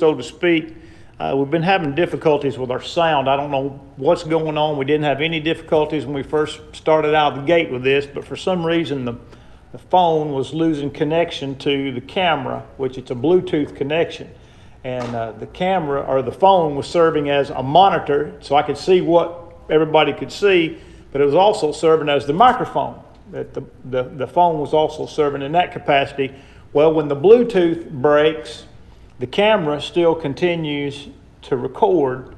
so to speak. We've been having difficulties with our sound. I don't know what's going on. We didn't have any difficulties when we first started out of the gate with this, but for some reason the phone was losing connection to the camera, which it's a Bluetooth connection. And the camera or the phone was serving as a monitor so I could see what everybody could see, but it was also serving as the microphone. That the phone was also serving in that capacity. Well, when the Bluetooth breaks, the camera still continues to record,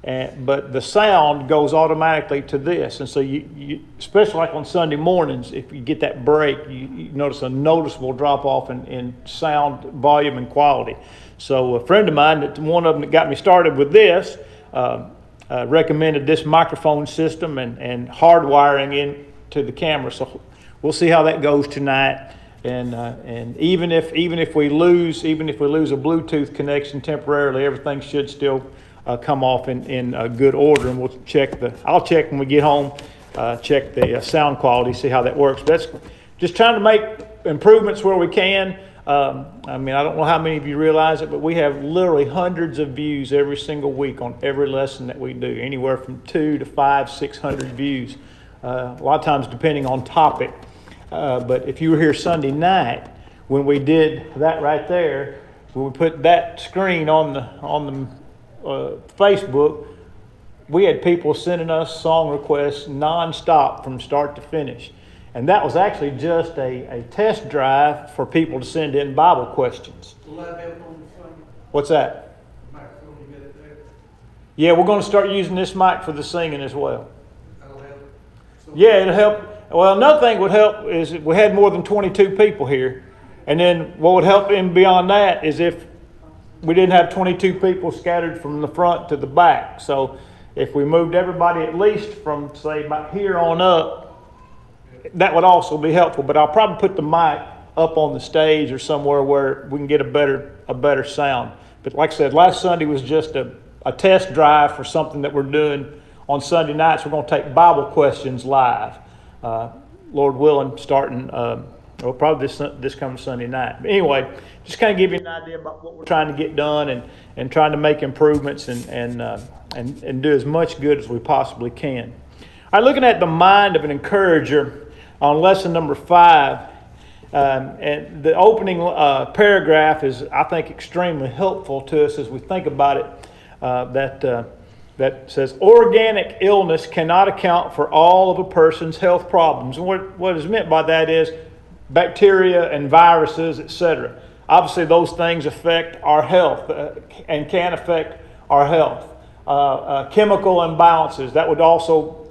but the sound goes automatically to this. And so you especially like on Sunday mornings, if you get that break, you notice a noticeable drop off in sound volume and quality. So a friend of mine, one of them that got me started with this, recommended this microphone system and hardwiring into the camera. So we'll see how that goes tonight. And even if we lose a Bluetooth connection temporarily, everything should still come off in good order. And I'll check when we get home, check the sound quality, see how that works. But that's just trying to make improvements where we can. I mean, I don't know how many of you realize it, but we have literally hundreds of views every single week on every lesson that we do, anywhere from 200 to 500, 600 views, a lot of times depending on topic. But if you were here Sunday night, when we did that right there, when we put that screen on the Facebook, we had people sending us song requests nonstop from start to finish. And that was actually just a test drive for people to send in Bible questions. What's that? Yeah, we're going to start using this mic for the singing as well. Yeah, it'll help. Well, another thing would help is if we had more than 22 people here. And then what would help in beyond that is if we didn't have 22 people scattered from the front to the back. So if we moved everybody at least from, say, about here on up, that would also be helpful. But I'll probably put the mic up on the stage or somewhere where we can get a better sound. But like I said, last Sunday was just a test drive for something that we're doing on Sunday nights. We're going to take Bible questions live. Lord willing, starting probably this coming Sunday night. But anyway, just kind of give you an idea about what we're trying to get done and trying to make improvements and do as much good as we possibly can. All right, looking at the mind of an encourager on lesson number 5, and the opening paragraph is, I think, extremely helpful to us as we think about it. That says, organic illness cannot account for all of a person's health problems. And what is meant by that is bacteria and viruses, etc. Obviously, those things affect our health and can affect our health. Chemical imbalances, that would also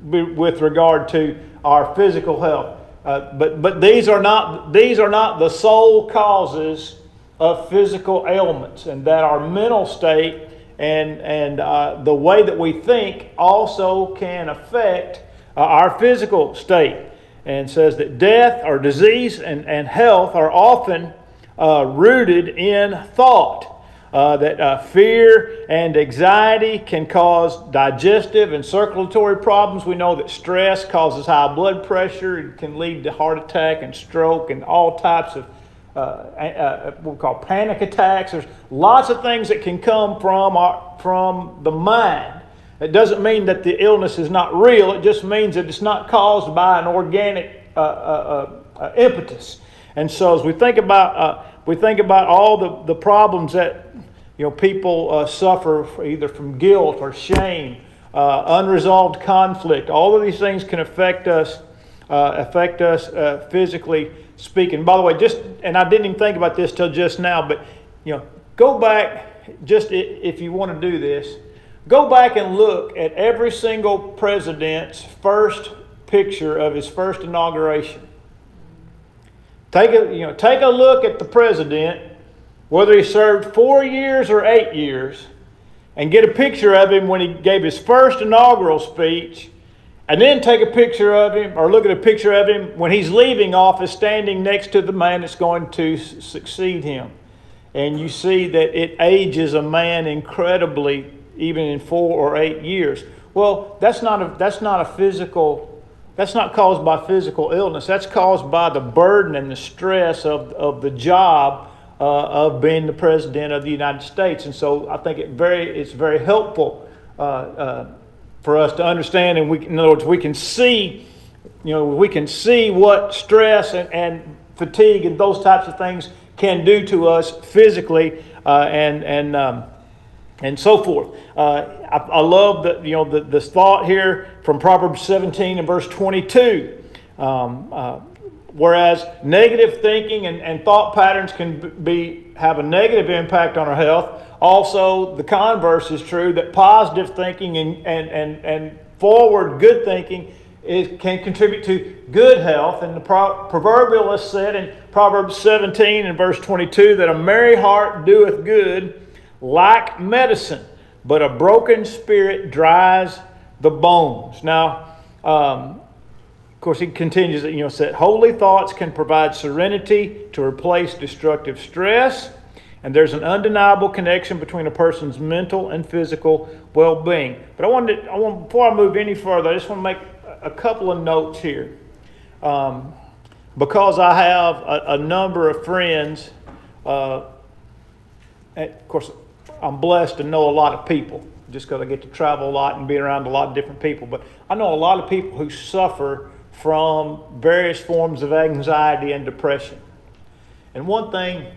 be with regard to our physical health. But these are not the sole causes of physical ailments, and that our mental state and the way that we think also can affect our physical state. And says that death or disease and health are often rooted in thought. That fear and anxiety can cause digestive and circulatory problems. We know that stress causes high blood pressure. It can lead to heart attack and stroke and all types of what we call panic attacks. There's lots of things that can come from the mind. It doesn't mean that the illness is not real. It just means that it's not caused by an organic impetus. And so as we think about all the problems that people suffer either from guilt or shame, unresolved conflict, all of these things can affect us physically speaking. By the way, and I didn't even think about this till just now, but go back, just if you want to do this, go back and look at every single president's first picture of his first inauguration. Take a look at the president, whether he served 4 years or 8 years, and get a picture of him when he gave his first inaugural speech, and then take a picture of him, or look at a picture of him when he's leaving office, standing next to the man that's going to succeed him. And you see that it ages a man incredibly, even in 4 or 8 years. Well, that's not caused by physical illness. That's caused by the burden and the stress of the job of being the President of the United States. And so I think it's very helpful for us to understand, and in other words, we can see, we can see what stress and fatigue and those types of things can do to us physically and so forth. I love that this thought here from Proverbs 17 and verse 22. Whereas negative thinking and thought patterns can have a negative impact on our health, also the converse is true, that positive thinking and forward good thinking can contribute to good health. And the proverbialist said in Proverbs 17 and verse 22 that a merry heart doeth good like medicine, but a broken spirit dries the bones. Now, of course, he continues that, said, holy thoughts can provide serenity to replace destructive stress, and there's an undeniable connection between a person's mental and physical well-being. But before I move any further, I just want to make a couple of notes here. Because I have a number of friends, of course, I'm blessed to know a lot of people, just because I get to travel a lot and be around a lot of different people. But I know a lot of people who suffer from various forms of anxiety and depression. And one thing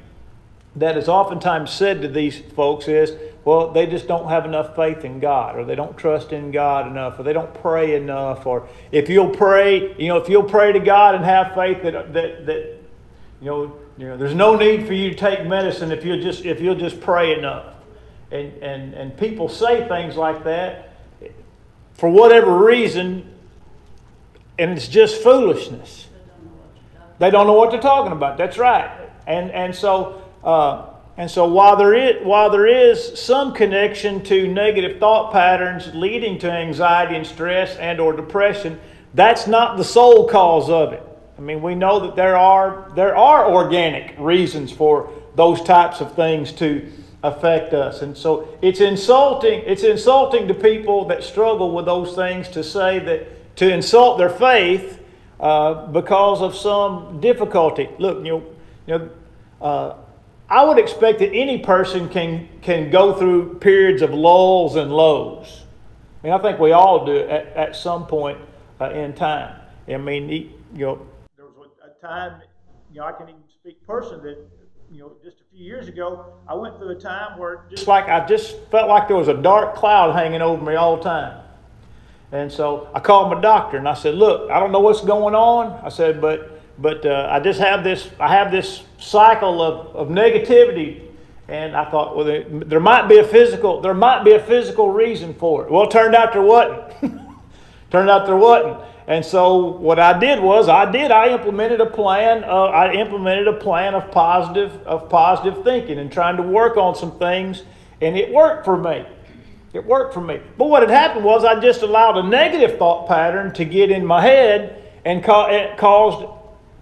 that is oftentimes said to these folks is, well, they just don't have enough faith in God, or they don't trust in God enough, or they don't pray enough, or if you'll pray to God and have faith that there's no need for you to take medicine if you'll just pray enough. And people say things like that for whatever reason, and it's just foolishness. They don't know what they're talking about. That's right. And so while there is some connection to negative thought patterns leading to anxiety and stress and or depression, that's not the sole cause of it. I mean, we know that there are organic reasons for those types of things to affect us. And so it's insulting to people that struggle with those things to say that, to insult their faith because of some difficulty. Look, I would expect that any person can go through periods of lulls and lows. I mean, I think we all do at some point in time. I mean, there was a time, I can even speak personally that, just a few years ago, I went through a time where I just felt like there was a dark cloud hanging over me all the time. And so I called my doctor and I said, look, I don't know what's going on. I said, but I just have this cycle of negativity. And I thought, well, there might be a physical reason for it. Well, it turned out there wasn't. And so what I did was I implemented a plan. Of positive thinking and trying to work on some things, and it worked for me. But what had happened was I just allowed a negative thought pattern to get in my head and it caused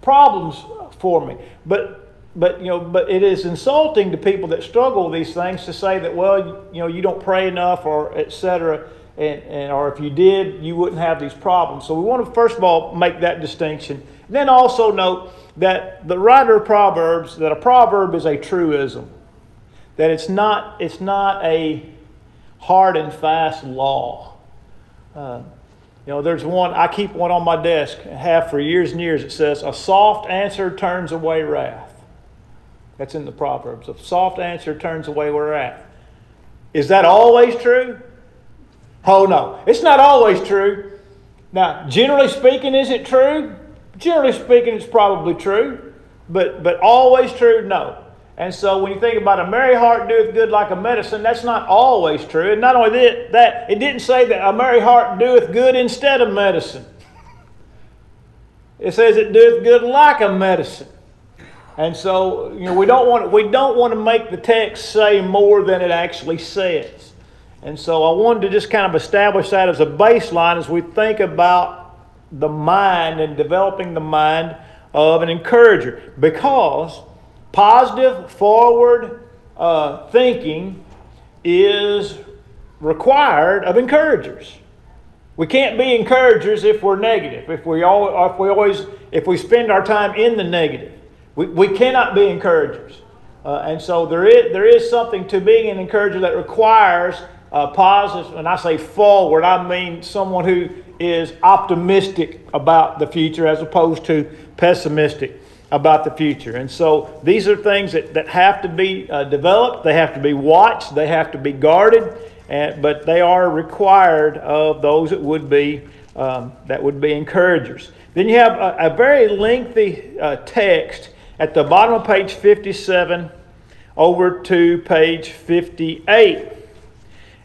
problems for me. But it is insulting to people that struggle with these things to say that, well, you don't pray enough, or etc. Or if you did, you wouldn't have these problems. So we want to first of all make that distinction. And then also note that the writer of Proverbs, that a proverb is a truism. That it's not a hard and fast law. There's one, I keep one on my desk, have for years and years. It says, a soft answer turns away wrath. That's in the Proverbs. A soft answer turns away wrath. Is that always true? Oh no, it's not always true. Now, generally speaking, is it true? Generally speaking, it's probably true. But always true? No. And so when you think about a merry heart doeth good like a medicine, that's not always true. And not only that, it didn't say that a merry heart doeth good instead of medicine. It says it doeth good like a medicine. And so we don't want to make the text say more than it actually says. And so I wanted to just kind of establish that as a baseline as we think about the mind and developing the mind of an encourager. Because positive, forward thinking is required of encouragers. We can't be encouragers if we're negative. If we spend our time in the negative, we cannot be encouragers. And so there is something to being an encourager that requires positive. When I say forward, I mean someone who is optimistic about the future as opposed to pessimistic about the future. And so these are things that have to be developed. They have to be watched. They have to be guarded. But they are required of those that would be encouragers. Then you have a very lengthy text at the bottom of page 57 over to page 58.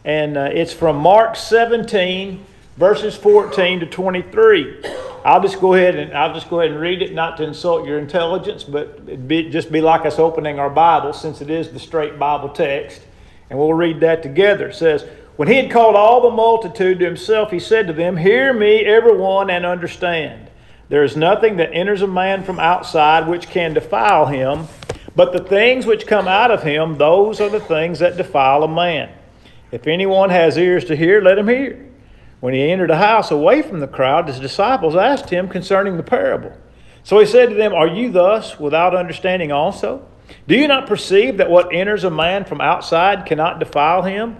And it's from Mark 17, verses 14 to 23. I'll just go ahead and read it, not to insult your intelligence, but just be like us opening our Bible, since it is the straight Bible text. And we'll read that together. It says, "When he had called all the multitude to himself, he said to them, 'Hear me, everyone, and understand. There is nothing that enters a man from outside which can defile him, but the things which come out of him, those are the things that defile a man. If anyone has ears to hear, let him hear.' When he entered a house away from the crowd, his disciples asked him concerning the parable. So he said to them, 'Are you thus without understanding also? Do you not perceive that what enters a man from outside cannot defile him,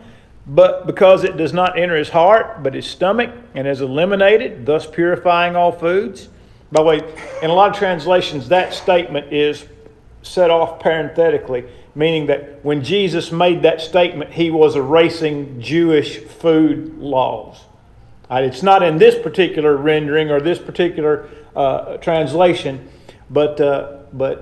but because it does not enter his heart, but his stomach, and is eliminated, thus purifying all foods?'" By the way, in a lot of translations, that statement is set off parenthetically, meaning that when Jesus made that statement, he was erasing Jewish food laws. It's not in this particular rendering or this particular translation, but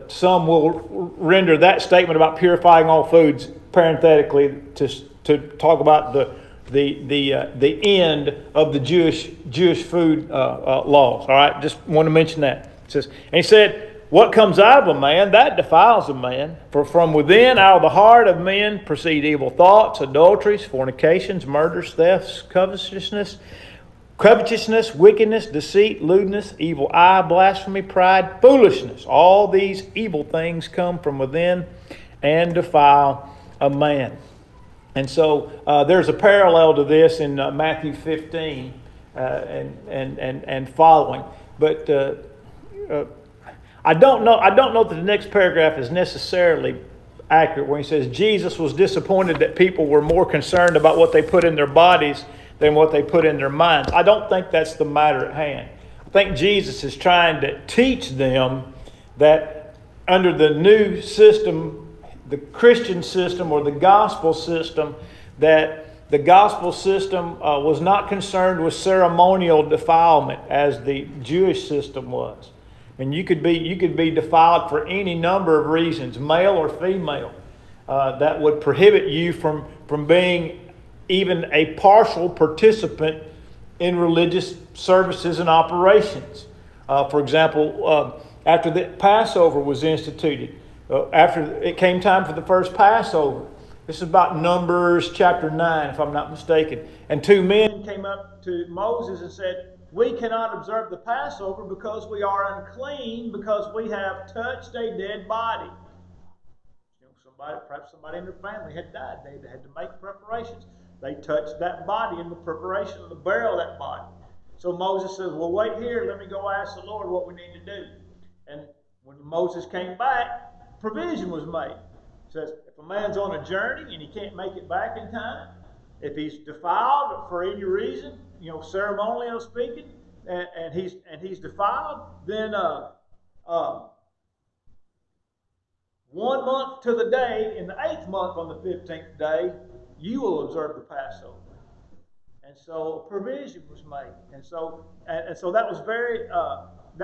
some will render that statement about purifying all foods parenthetically to talk about the end of the Jewish food laws. All right, just want to mention that. It says, and he said, "What comes out of a man, that defiles a man. For from within, out of the heart of men, proceed evil thoughts, adulteries, fornications, murders, thefts, covetousness, wickedness, deceit, lewdness, evil eye, blasphemy, pride, foolishness. All these evil things come from within and defile a man." And so there's a parallel to this in Matthew 15 and following. But I don't know that the next paragraph is necessarily accurate when he says Jesus was disappointed that people were more concerned about what they put in their bodies than what they put in their minds. I don't think that's the matter at hand. I think Jesus is trying to teach them that under the new system, the Christian system or the gospel system, that the gospel system was not concerned with ceremonial defilement as the Jewish system was. And you could be defiled for any number of reasons, male or female, that would prohibit you from being even a partial participant in religious services and operations. For example, after the Passover was instituted, after it came time for the first Passover, this is about Numbers chapter 9, if I'm not mistaken, and two men came up to Moses and said, "We cannot observe the Passover because we are unclean, because we have touched a dead body." Perhaps somebody in their family had died. They had to make preparations. They touched that body in the preparation of the burial of that body. So Moses says, "Well, wait here. Let me go ask the Lord what we need to do." And when Moses came back, provision was made. It says, if a man's on a journey and he can't make it back in time, if he's defiled for any reason, ceremonially speaking, and he's defiled, then 1 month to the day, in the 8th month on the 15th day, you will observe the Passover. And so provision was made, and so that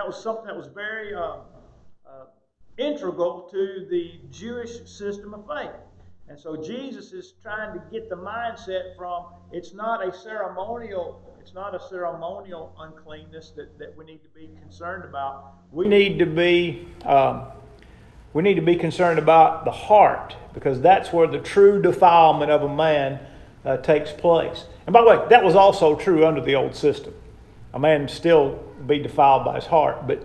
was something that was very integral to the Jewish system of faith. And so Jesus is trying to get the mindset from it's not a ceremonial uncleanness that we need to be concerned about. We need to be concerned about the heart, because that's where the true defilement of a man takes place. And by the way, that was also true under the old system. A man still be defiled by his heart, but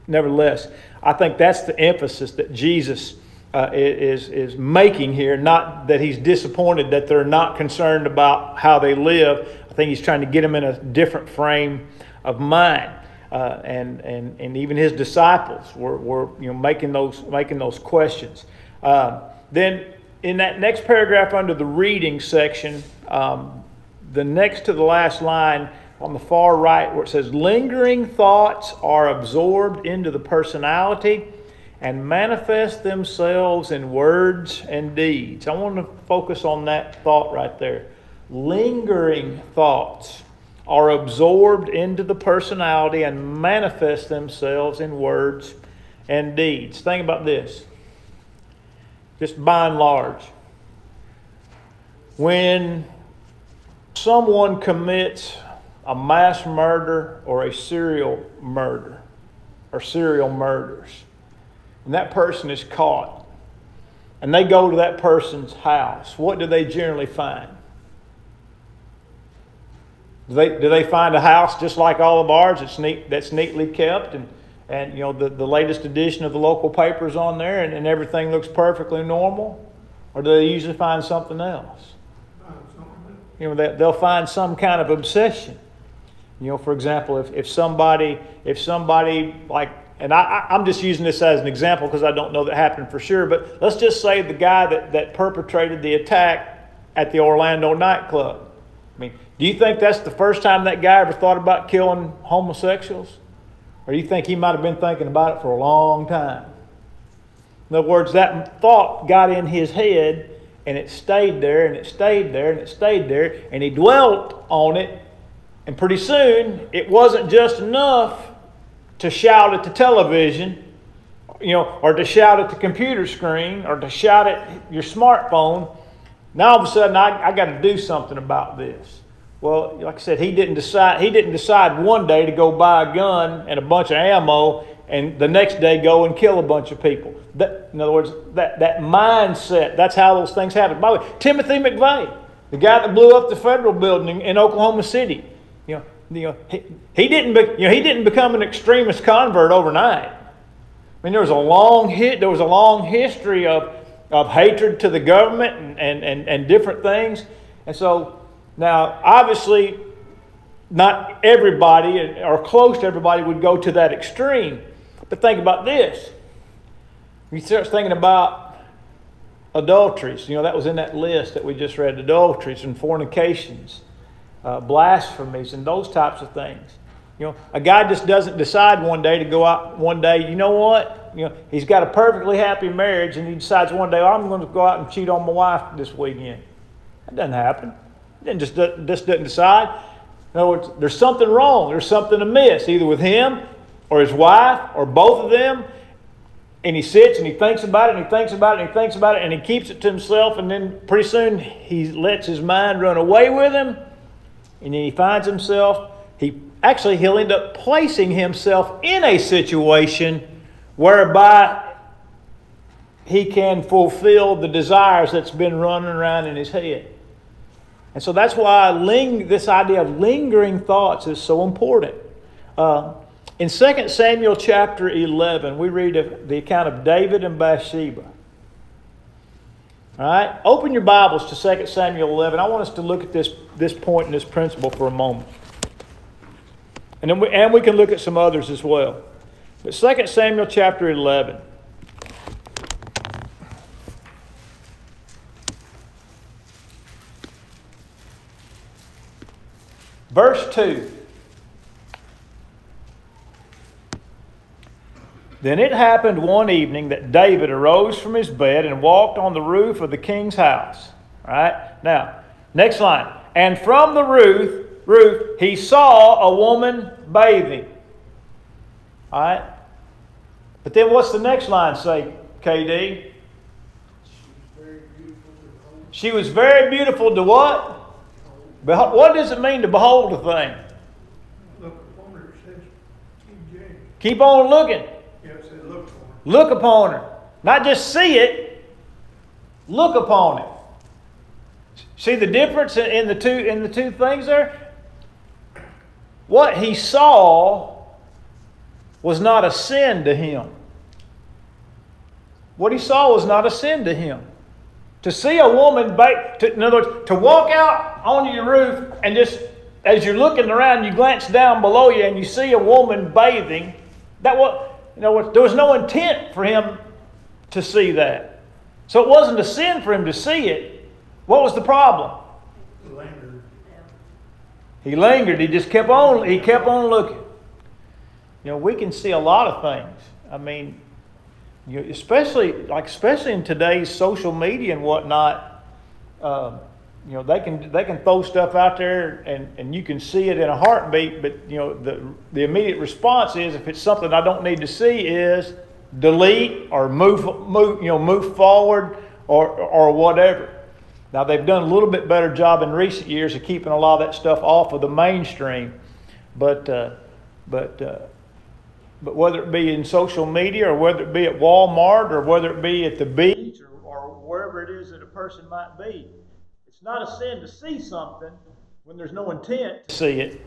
nevertheless, I think that's the emphasis that Jesus is making here. Not that he's disappointed that they're not concerned about how they live. I think he's trying to get them in a different frame of mind. And even his disciples were making those questions. Then in that next paragraph under the reading section, the next to the last line on the far right where it says, lingering thoughts are absorbed into the personality and manifest themselves in words and deeds. I want to focus on that thought right there. Lingering thoughts are absorbed into the personality and manifest themselves in words and deeds. Think about this. Just by and large. When someone commits a mass murder or a serial murder or serial murders, and that person is caught, and they go to that person's house, what do they generally find? Do they find a house just like all of ours that's neatly kept and you know the latest edition of the local paper's on there and everything looks perfectly normal? Or do they usually find something else? You know, they'll find some kind of obsession. You know, for example, if somebody like, and I'm just using this as an example because I don't know that happened for sure, but let's just say the guy that perpetrated the attack at the Orlando nightclub. I mean, do you think that's the first time that guy ever thought about killing homosexuals? Or do you think he might have been thinking about it for a long time? In other words, that thought got in his head and it stayed there and it stayed there and it stayed there and he dwelt on it, and pretty soon it wasn't just enough to shout at the television, you know, or to shout at the computer screen or to shout at your smartphone. Now all of a sudden I got to do something about this. Well, like I said, he didn't decide one day to go buy a gun and a bunch of ammo and the next day go and kill a bunch of people. In other words, that mindset, that's how those things happen. By the way, Timothy McVeigh, the guy that blew up the federal building in Oklahoma City, he didn't become an extremist convert overnight. I mean, there was a long history of hatred to the government and different things. And so now, obviously, not everybody or close to everybody would go to that extreme. But think about this. You start thinking about adulteries. You know, that was in that list that we just read. Adulteries and fornications, blasphemies, and those types of things. You know, a guy just doesn't decide one day to go out one day, you know what? You know, he's got a perfectly happy marriage and he decides one day, I'm going to go out and cheat on my wife this weekend. That doesn't happen. He just doesn't decide. In other words, there's something wrong. There's something amiss, either with him or his wife or both of them. And he sits and he thinks about it and he thinks about it and he thinks about it and he keeps it to himself, and then pretty soon he lets his mind run away with him, and then he finds himself, he'll end up placing himself in a situation whereby he can fulfill the desires that's been running around in his head. And so that's why this idea of lingering thoughts is so important. In 2 Samuel chapter 11, we read the account of David and Bathsheba. All right? Open your Bibles to 2 Samuel 11. I want us to look at this point and this principle for a moment. And then we can look at some others as well. But 2 Samuel chapter 11. Verse 2. Then it happened one evening that David arose from his bed and walked on the roof of the king's house. All right? Now, next line. And from the roof he saw a woman bathing. All right? But then what's the next line say, KD? She was very beautiful to what? What does it mean to behold a thing? Look upon her, it says King James. Keep on looking. Yeah, it says look upon her. Look upon her. Not just see it. Look upon it. See the difference in the two things there? What he saw was not a sin to him. What he saw was not a sin to him. To see a woman, in other words, to walk out onto your roof and just, as you're looking around, you glance down below you and you see a woman bathing, there was no intent for him to see that. So it wasn't a sin for him to see it. What was the problem? Lingered. He lingered. He just kept on. He kept on looking. You know, we can see a lot of things. I mean, especially in today's social media and whatnot. You know, they can throw stuff out there and you can see it in a heartbeat. But you know, the immediate response is, if it's something I don't need to see, is delete or move forward or whatever. Now they've done a little bit better job in recent years of keeping a lot of that stuff off of the mainstream, but whether it be in social media or whether it be at Walmart or whether it be at the beach or wherever it is that a person might be, it's not a sin to see something when there's no intent to see it,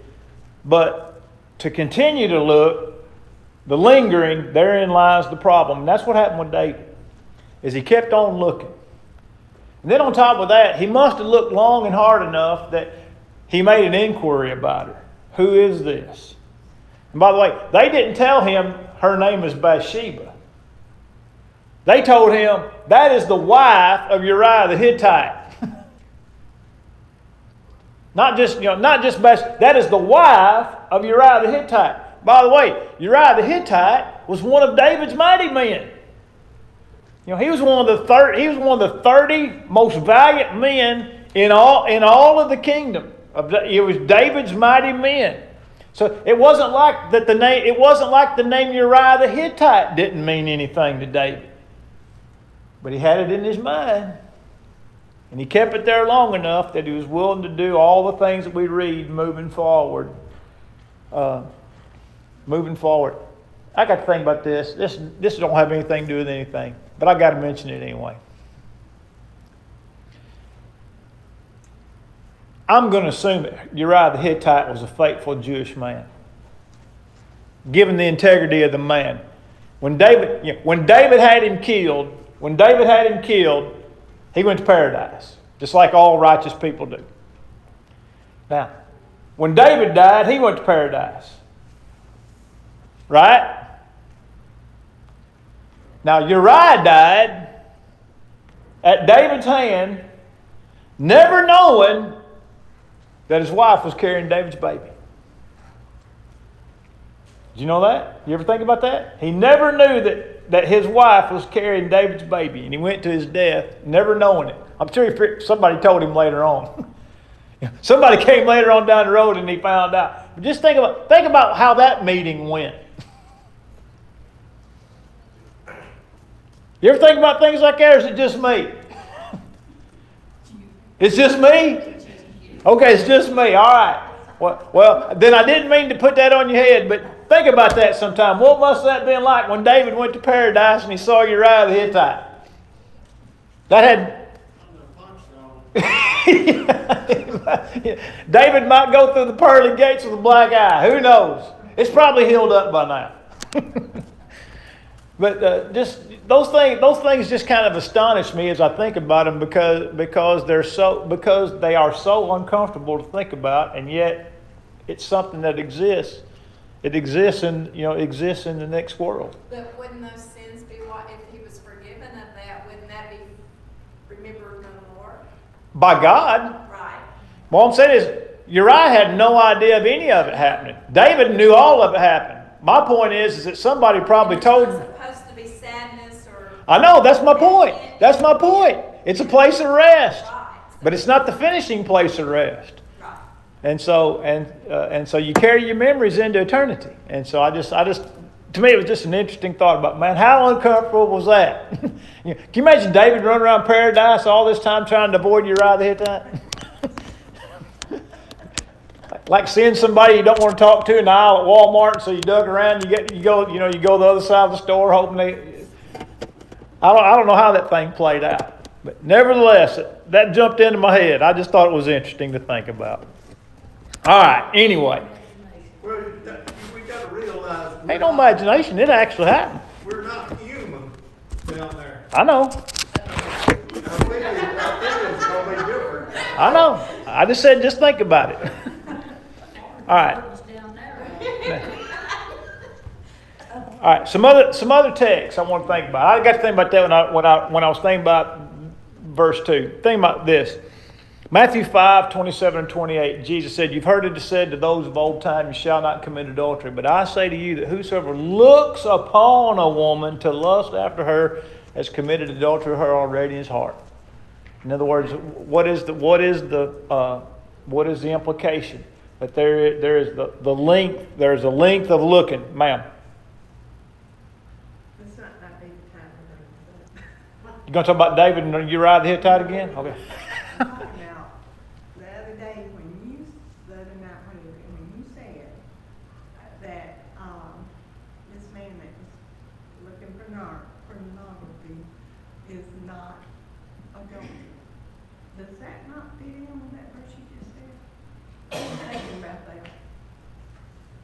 but to continue to look, the lingering, therein lies the problem. And that's what happened with David, is he kept on looking. And then on top of that, he must have looked long and hard enough that he made an inquiry about her. Who is this? And by the way, they didn't tell him her name is Bathsheba. They told him that is the wife of Uriah the Hittite. Not just Bathsheba. That is the wife of Uriah the Hittite. By the way, Uriah the Hittite was one of David's mighty men. You know, he was one of the 30 most valiant men in all of the kingdom. It was David's mighty men. So it wasn't like the name Uriah the Hittite didn't mean anything to David. But he had it in his mind. And he kept it there long enough that he was willing to do all the things that we read moving forward. I got to think about this. This don't have anything to do with anything, but I got to mention it anyway. I'm going to assume that Uriah the Hittite was a faithful Jewish man, given the integrity of the man. When David had him killed, he went to paradise, just like all righteous people do. Now, when David died, he went to paradise. Right? Now, Uriah died at David's hand, never knowing that his wife was carrying David's baby. Did you know that? You ever think about that? He never knew that his wife was carrying David's baby, and he went to his death never knowing it. I'm sure somebody told him later on. Somebody came later on down the road and he found out. But just think about how that meeting went. You ever think about things like that, or is it just me? It's just me? Okay, it's just me. All right. Well, then I didn't mean to put that on your head, but think about that sometime. What must that have been like when David went to paradise and he saw Uriah the Hittite? That had... David might go through the pearly gates with a black eye. Who knows? It's probably healed up by now. But just those things just kind of astonish me as I think about them because they are so uncomfortable to think about, and yet it's something that exists. It exists in the next world. But wouldn't those sins be if he was forgiven of that? Wouldn't that be remembered no more? By God. Right. What I'm saying is Uriah had no idea of any of it happening. David knew all of it happened. My point is that somebody probably told him. It's supposed to be sadness or... I know, that's my point. That's my point. It's a place of rest. But it's not the finishing place of rest. Right. And so you carry your memories into eternity. And so I just to me it was just an interesting thought about, man, how uncomfortable was that? Can you imagine David running around paradise all this time trying to avoid Uriah the Hittite? Like seeing somebody you don't want to talk to in the aisle at Walmart, so you dug around, you go to the other side of the store hoping I don't know how that thing played out. But nevertheless, that jumped into my head. I just thought it was interesting to think about. All right, anyway. Well, we got to realize... Ain't no imagination. It actually happened. We're not human down there. I know. Our feelings going to be different. I know. I just said just think about it. All right. All right, some other texts I want to think about. I got to think about that when I was thinking about verse 2. Think about this. Matthew 5:27-28, Jesus said, "You've heard it said to those of old time, you shall not commit adultery. But I say to you that whosoever looks upon a woman to lust after her has committed adultery with her already in his heart." In other words, what is the implication? That there is the length. There's a length of looking, ma'am. It's not that big time. You going to talk about David and Uriah the Hittite again? Okay. I'm talking about the other day the other night when you said that this man that was looking for pornography is not adultery. Does that not fit in with that verse you just said? I'm thinking about that.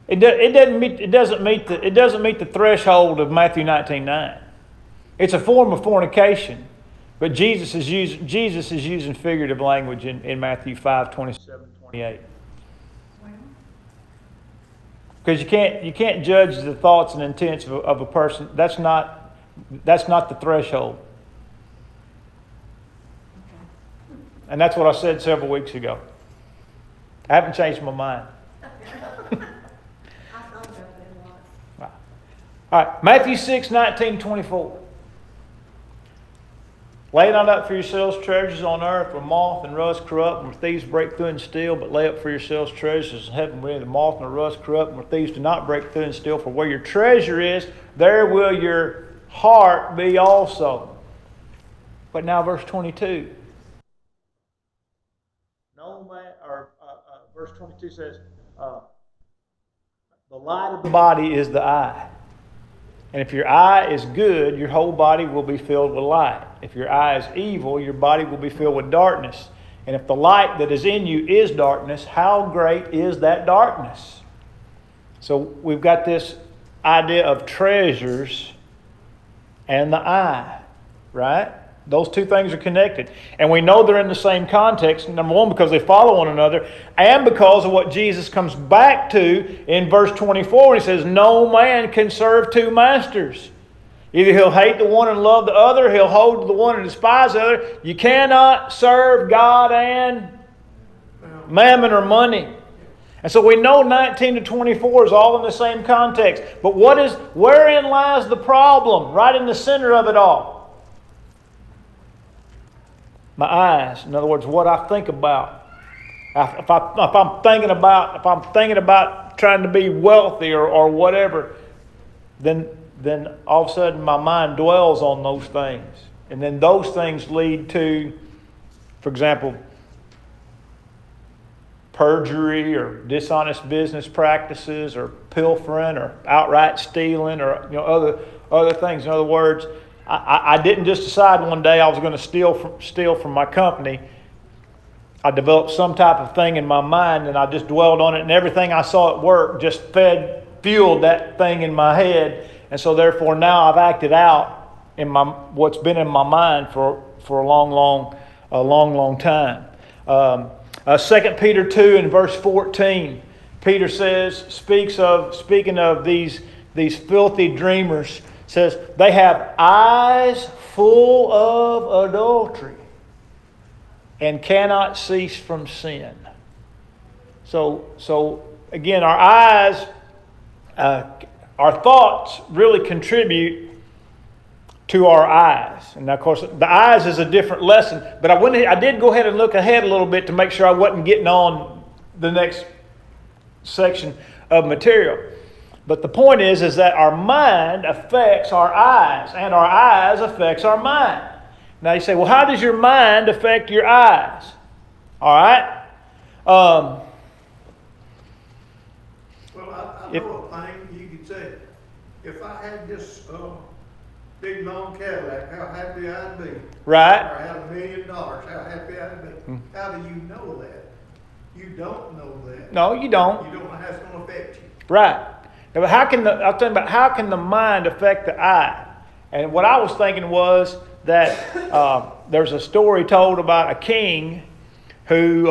It doesn't meet the threshold of Matthew 19:9. It's a form of fornication, but Jesus is using figurative language in Matthew 5:27-28. Well, Because you can't judge the thoughts and intents of a person. That's not the threshold. And that's what I said several weeks ago. I haven't changed my mind. I thought about that a lot. All right, Matthew 6:19-24. Lay not up for yourselves treasures on earth where moth and rust corrupt and where thieves break through and steal, but lay up for yourselves treasures in heaven where the moth and the rust corrupt and where thieves do not break through and steal. For where your treasure is, there will your heart be also. But now verse 22. Verse 22 says, the light of the body is the eye. And if your eye is good, your whole body will be filled with light. If your eye is evil, your body will be filled with darkness. And if the light that is in you is darkness, how great is that darkness? So we've got this idea of treasures and the eye, right? Those two things are connected. And we know they're in the same context, number one, because they follow one another, and because of what Jesus comes back to in verse 24 when he says, no man can serve two masters. Either he'll hate the one and love the other, he'll hold to the one and despise the other. You cannot serve God and mammon or money. And so we know 19 to 24 is all in the same context. But wherein lies the problem? Right in the center of it all. My eyes. In other words, what I think about. If I'm thinking about trying to be wealthy or whatever, then all of a sudden my mind dwells on those things. And then those things lead to, for example, perjury or dishonest business practices or pilfering or outright stealing or other things. In other words, I didn't just decide one day I was going to steal from my company. I developed some type of thing in my mind and I just dwelled on it, and everything I saw at work just fueled that thing in my head. And so therefore now I've acted out in what's been in my mind for a long time. 2 Peter 2 and verse 14, Peter speaking of these filthy dreamers, says they have eyes full of adultery and cannot cease from sin. So again, our eyes, our thoughts really contribute to our eyes. And of course, the eyes is a different lesson. But I did go ahead and look ahead a little bit to make sure I wasn't getting on the next section of material. But the point is that our mind affects our eyes, and our eyes affects our mind. Now you say, well, how does your mind affect your eyes? All right. Well, I know a thing you could say. If I had this big long Cadillac, how happy I'd be. Right. Or I had $1 million, how happy I'd be. How do you know that? You don't know that. No, you don't. You don't know how it's going to affect you. Right. But how can the mind affect the eye? And what I was thinking was that there's a story told about a king who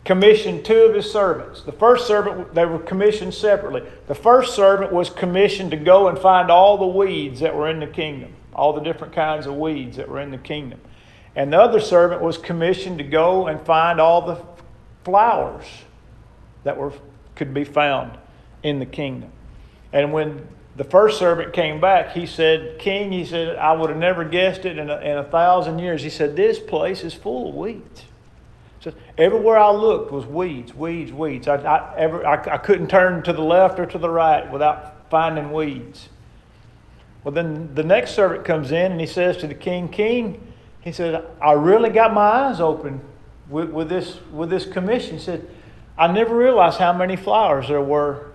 commissioned two of his servants. The first servant, they were commissioned separately. The first servant was commissioned to go and find all the weeds that were in the kingdom, all the different kinds of weeds that were in the kingdom. And the other servant was commissioned to go and find all the flowers that could be found in the kingdom. And when the first servant came back, he said, King, he said, I would have never guessed it in 1,000 years. He said, this place is full of weeds. So everywhere I looked was weeds, weeds, weeds. I couldn't turn to the left or to the right without finding weeds. Well, then the next servant comes in and he says to the king, King, he said, I really got my eyes open with this commission. He said, I never realized how many flowers there were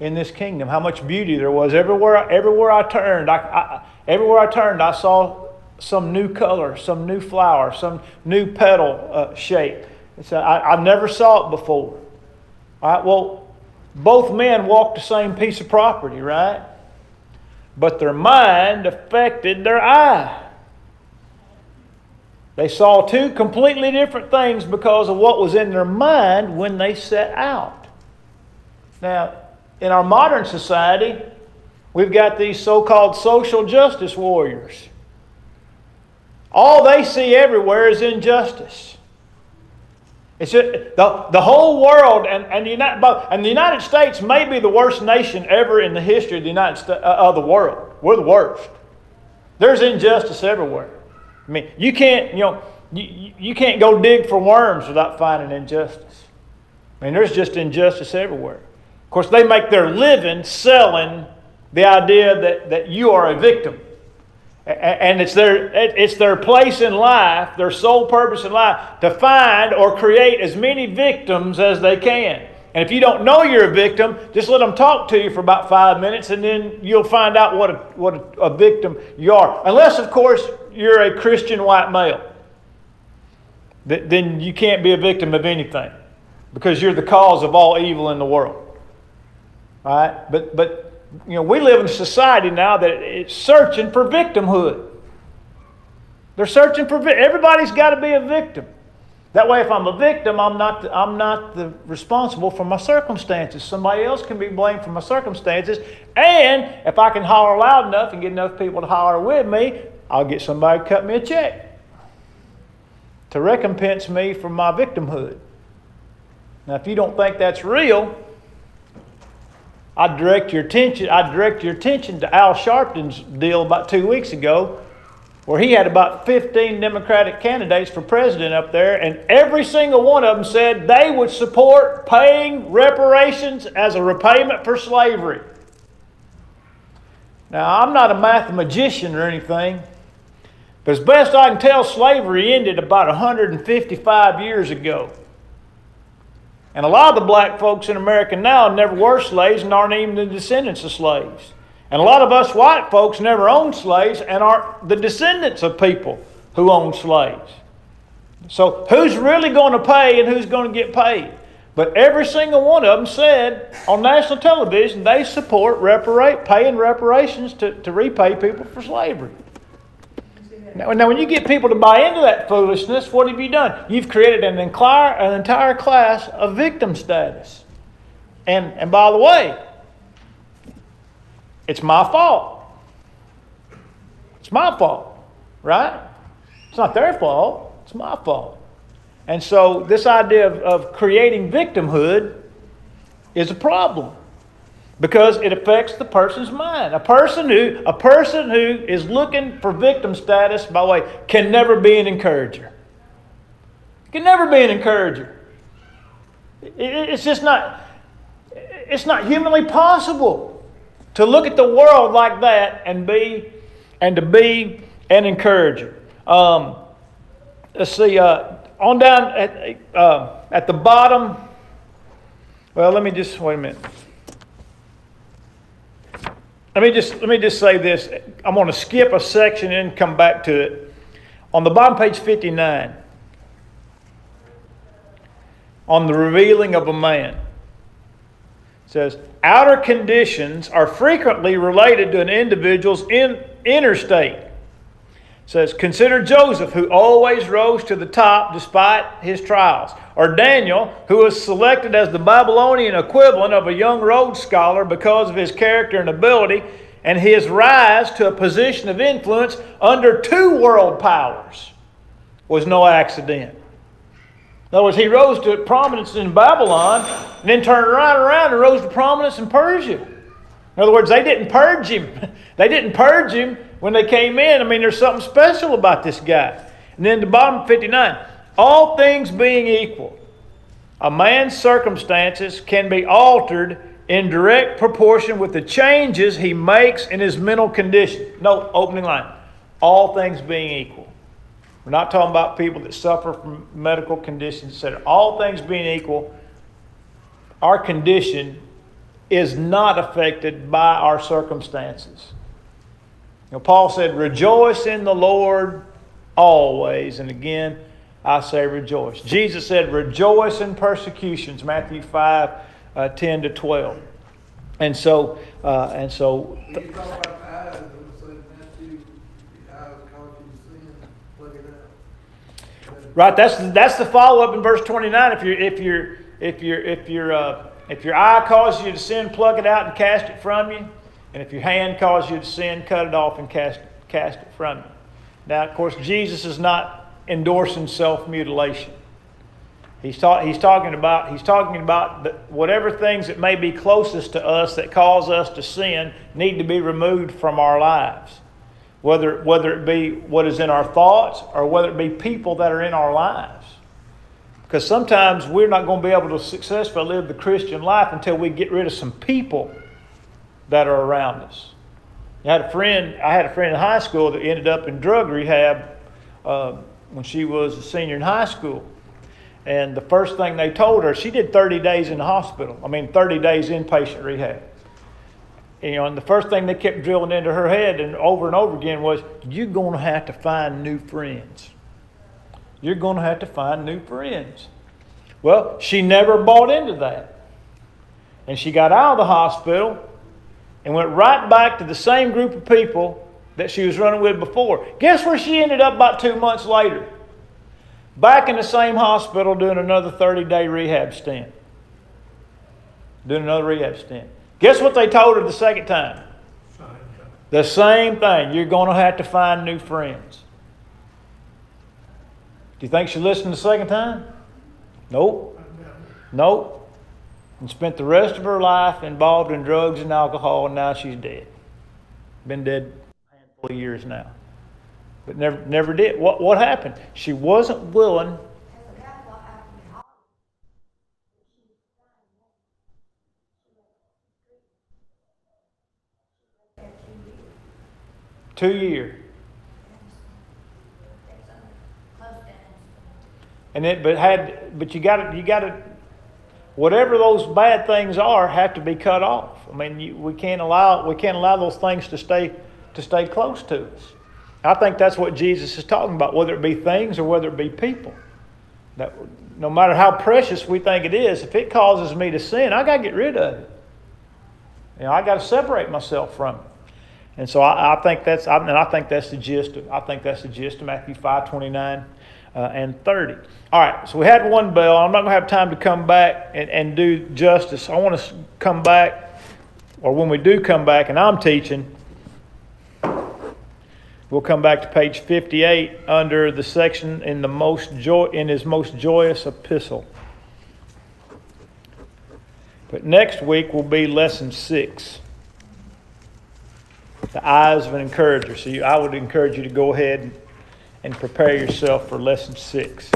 in this kingdom, how much beauty there was. Everywhere I turned, I saw some new color, some new flower, some new petal shape. So I never saw it before. All right, well, both men walked the same piece of property, right? But their mind affected their eye. They saw two completely different things because of what was in their mind when they set out. Now, in our modern society, we've got these so-called social justice warriors. All they see everywhere is injustice. It's just, the whole world and the United States may be the worst nation ever in the history of the world. We're the worst. There's injustice everywhere. I mean, you can't go dig for worms without finding injustice. I mean, there's just injustice everywhere. Of course, they make their living selling the idea that you are a victim. And it's their place in life, their sole purpose in life, to find or create as many victims as they can. And if you don't know you're a victim, just let them talk to you for about 5 minutes, and then you'll find out what a victim you are. Unless, of course, you're a Christian white male. Then you can't be a victim of anything, because you're the cause of all evil in the world. All right? But we live in a society now that is searching for victimhood. They're searching for everybody's got to be a victim. That way, if I'm a victim, I'm not responsible for my circumstances. Somebody else can be blamed for my circumstances. And if I can holler loud enough and get enough people to holler with me, I'll get somebody to cut me a check to recompense me for my victimhood. Now, if you don't think that's real, I direct your attention to Al Sharpton's deal about 2 weeks ago, where he had about 15 Democratic candidates for president up there, and every single one of them said they would support paying reparations as a repayment for slavery. Now, I'm not a mathematician or anything, but as best I can tell, slavery ended about 155 years ago. And a lot of the black folks in America now never were slaves and aren't even the descendants of slaves. And a lot of us white folks never owned slaves and aren't the descendants of people who owned slaves. So who's really going to pay and who's going to get paid? But every single one of them said on national television they support paying reparations to repay people for slavery. Now, when you get people to buy into that foolishness, what have you done? You've created an entire class of victim status. And by the way, it's my fault. It's my fault, right? It's not their fault. It's my fault. And so this idea of creating victimhood is a problem because it affects the person's mind. A person who is looking for victim status, by the way, can never be an encourager. Can never be an encourager. It's just not. It's not humanly possible to look at the world like that and to be an encourager. Let's see. On down at the bottom. Well, let me just wait a minute. Let me just say this. I'm going to skip a section and come back to it. On the bottom, page 59, on the revealing of a man, it says, outer conditions are frequently related to an individual's inner state. says, consider Joseph, who always rose to the top despite his trials. Or Daniel, who was selected as the Babylonian equivalent of a young Rhodes Scholar because of his character and ability, and his rise to a position of influence under 2 world powers was no accident. In other words, he rose to prominence in Babylon and then turned right around and rose to prominence in Persia. In other words, they didn't purge him. They didn't purge him when they came in. I mean, there's something special about this guy. And then the bottom 59, all things being equal, a man's circumstances can be altered in direct proportion with the changes he makes in his mental condition. Note, opening line, all things being equal. We're not talking about people that suffer from medical conditions, etc. All things being equal, our condition is not affected by our circumstances. You know, Paul said, rejoice in the Lord always. And again, I say rejoice. Jesus said, rejoice in persecutions, Matthew 5, 10 to 12. And so... When you talk about the eyes, I'm saying Matthew, the eyes cause you to sin, plug it out. Right, that's the follow-up in verse 29. If your eye causes you to sin, pluck it out and cast it from you. And if your hand causes you to sin, cut it off and cast it from you. Now, of course, Jesus is not endorsing self-mutilation. He's talking about whatever things that may be closest to us that cause us to sin need to be removed from our lives. Whether it be what is in our thoughts or whether it be people that are in our lives. Because sometimes we're not going to be able to successfully live the Christian life until we get rid of some people that are around us. I had a friend in high school that ended up in drug rehab when she was a senior in high school. And the first thing they told her, she did 30 days in the hospital. 30 days inpatient rehab. And the first thing they kept drilling into her head and over again was, you're going to have to find new friends. You're going to have to find new friends. Well, she never bought into that. And she got out of the hospital and went right back to the same group of people that she was running with before. Guess where she ended up about 2 months later? Back in the same hospital doing another 30-day rehab stint. Guess what they told her the second time? The same thing. You're going to have to find new friends. Do you think she listened the second time? Nope. And spent the rest of her life involved in drugs and alcohol, and now she's dead. Been dead a handful of years now. But never did. What happened? She wasn't willing. 2 years. But you got to, whatever those bad things are, have to be cut off. We can't allow those things to stay close to us. I think that's what Jesus is talking about, whether it be things or whether it be people. That no matter how precious we think it is, if it causes me to sin, I got to get rid of it. I got to separate myself from it. And so I think that's the gist of Matthew 5:29 and 30. All right, so we had one bell. I'm not going to have time to come back and do justice. I want to come back, or when we do come back, and I'm teaching. We'll come back to page 58 under the section in his most joyous epistle. But next week will be lesson 6. The eyes of an encourager. So I would encourage you to go ahead and prepare yourself for lesson 6.